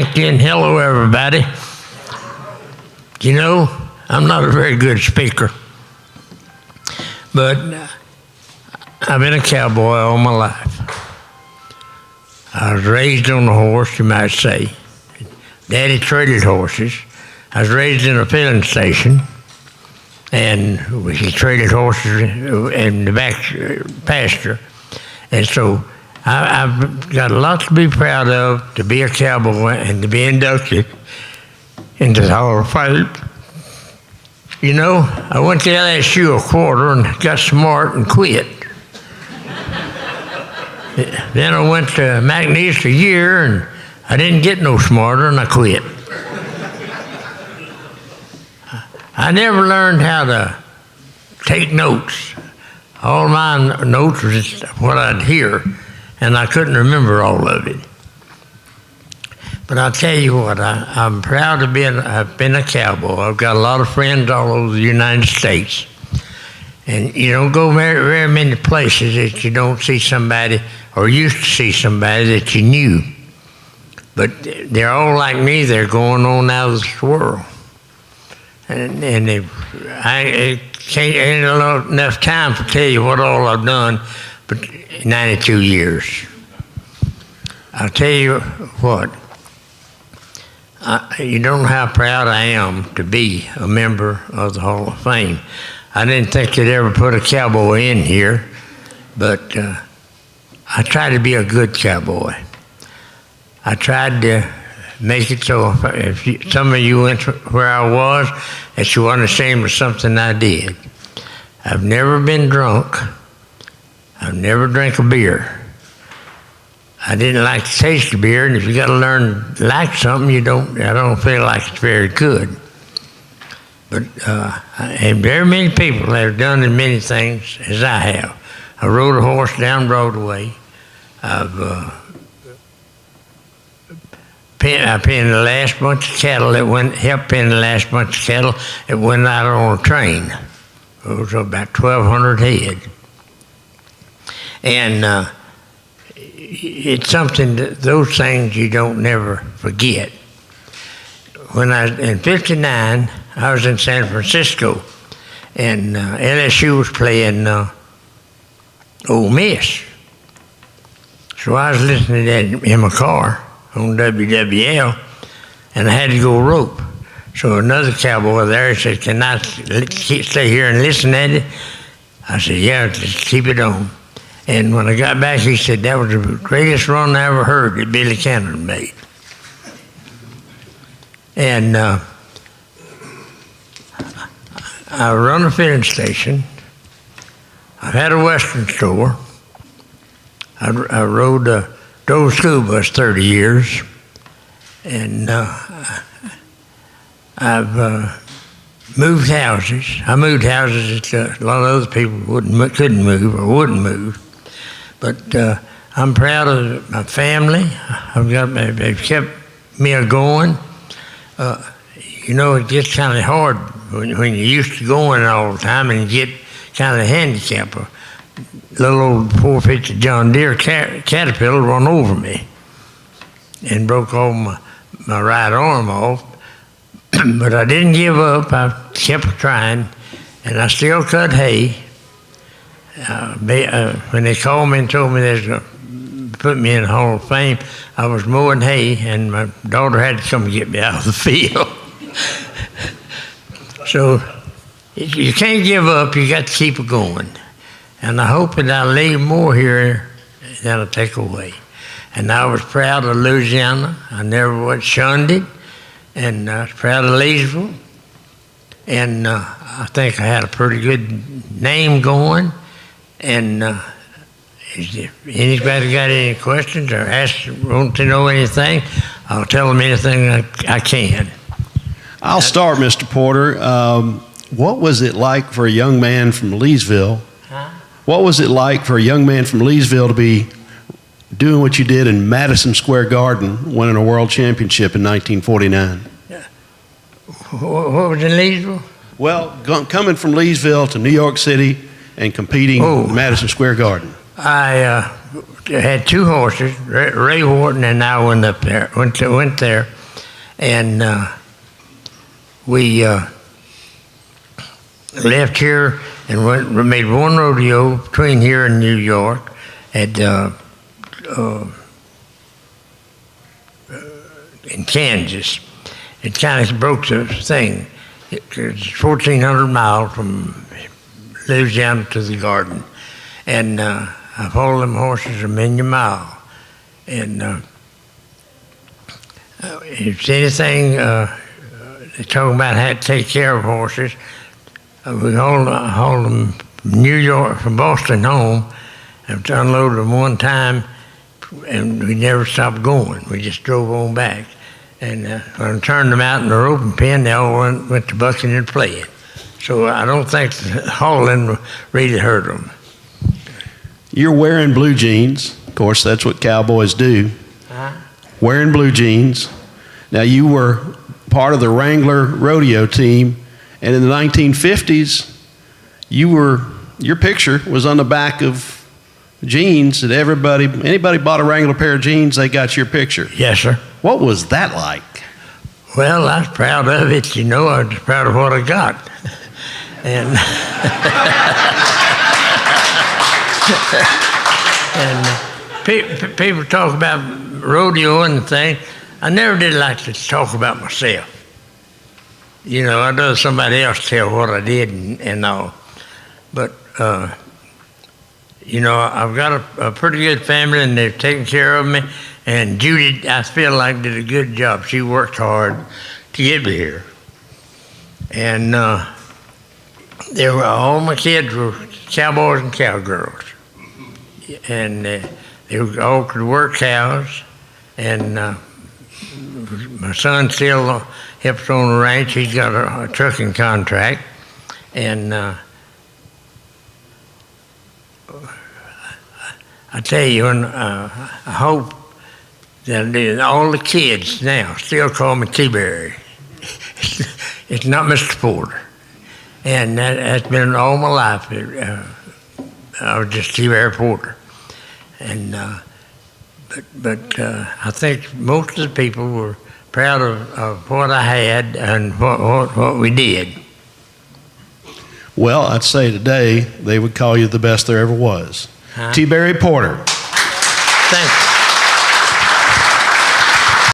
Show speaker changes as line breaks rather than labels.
thank you, and hello, everybody. You know, I'm not a very good speaker, but I've been a cowboy all my life. I was raised on a horse, you might say. Daddy traded horses. I was raised in a filling station, and he traded horses in the back pasture. And so I've got a lot to be proud of, to be a cowboy and to be inducted into the Hall of Fame. You know, I went to LSU a quarter and got smart and quit. Then I went to McNeese a year and I didn't get no smarter and I quit. I never learned how to take notes. All my notes were just what I'd hear, and I couldn't remember all of it. But I'll tell you what, I'm proud of I've been a cowboy. I've got a lot of friends all over the United States. And you don't go very, very many places that you don't see somebody, or used to see somebody that you knew. But they're all like me, they're going on out of this world. And I ain't enough time to tell you what all I've done, but 92 years. I'll tell you what, you don't know how proud I am to be a member of the Hall of Fame. I didn't think they'd ever put a cowboy in here, but I tried to be a good cowboy. I tried to make it so if some of you went where I was, that you weren't ashamed of something I did. I've never been drunk. I've never drank a beer. I didn't like the taste of beer, and if you got to learn to like something, I don't feel like it's very good. But and very many people have done as many things as I have. I rode a horse down Broadway. I pinned the last bunch of cattle helped pin the last bunch of cattle that went out on a train. It was about 1,200 head. And it's something those things you don't never forget. When in '59, I was in San Francisco, and LSU was playing Ole Miss. So I was listening to that in my car on WWL, and I had to go rope. So another cowboy there said, "Can I stay here and listen at it?" I said, "Yeah, just keep it on." And when I got back, he said, "That was the greatest run I ever heard that Billy Cannon made." And I run a filling station. I've had a Western store. I drove a school bus 30 years. And I've moved houses. I moved houses that a lot of other people couldn't move or wouldn't move. But I'm proud of my family. They've kept me going. You know, it gets kind of hard when you're used to going all the time and you get kind of handicapped. A little old 450 John Deere Caterpillar run over me and broke all my right arm off. But I didn't give up. I kept trying, and I still cut hay. When they called me and told me they was put me in the Hall of Fame, I was mowing hay, and my daughter had to come and get me out of the field. So you can't give up. You got to keep it going. And I hope that I'll leave more here than I'll take away. And I was proud of Louisiana. I never was shunned it. And I was proud of Leesville. And I think I had a pretty good name going. And if anybody got any questions or want to know anything, I'll tell them anything I can.
I'll start, Mr. Porter. What was it like for a young man from Leesville? What was it like for a young man from Leesville to be doing what you did in Madison Square Garden, winning a world championship in 1949?
What was in Leesville?
Well, coming from Leesville to New York City and competing in Madison Square Garden.
I had two horses. Ray Wharton and I went up there. Went there, and we left here and made one rodeo between here and New York at in Kansas. It kind of broke the thing. It's 1,400 miles from Louisiana to the Garden, and I followed them horses a million mile. And if anything, they talking about how to take care of horses. We hauled them from New York, from Boston home, and unloaded them one time, and we never stopped going. We just drove on back. And when I turned them out in the roping pen, they all went to bucking and playing. So I don't think the hauling really hurt them.
You're wearing blue jeans. Of course, that's what cowboys do. Wearing blue jeans. Now, you were part of the Wrangler rodeo team, and in the 1950s, your picture was on the back of jeans that anybody bought a Wrangler pair of jeans, they got your picture.
Yes, sir.
What was that like?
Well, I was proud of it. You know, I was proud of what I got. And, and people talk about rodeo and things. I never did like to talk about myself. You know, I'd rather somebody else tell what I did and all. But, you know, I've got a pretty good family, and they've taken care of me. And Judy, I feel like, did a good job. She worked hard to get me here. And all my kids were cowboys and cowgirls. And they all could work cows. And my son still helps on the ranch. He's got a trucking contract. And I tell you, and I hope that all the kids now still call me T-Berry. It's not Mr. Porter. And that's been all my life. I was just T-Berry Porter. And but I think most of the people were proud of what I had and what we did.
Well, I'd say today they would call you the best there ever was. T-Berry Porter.
Thank you.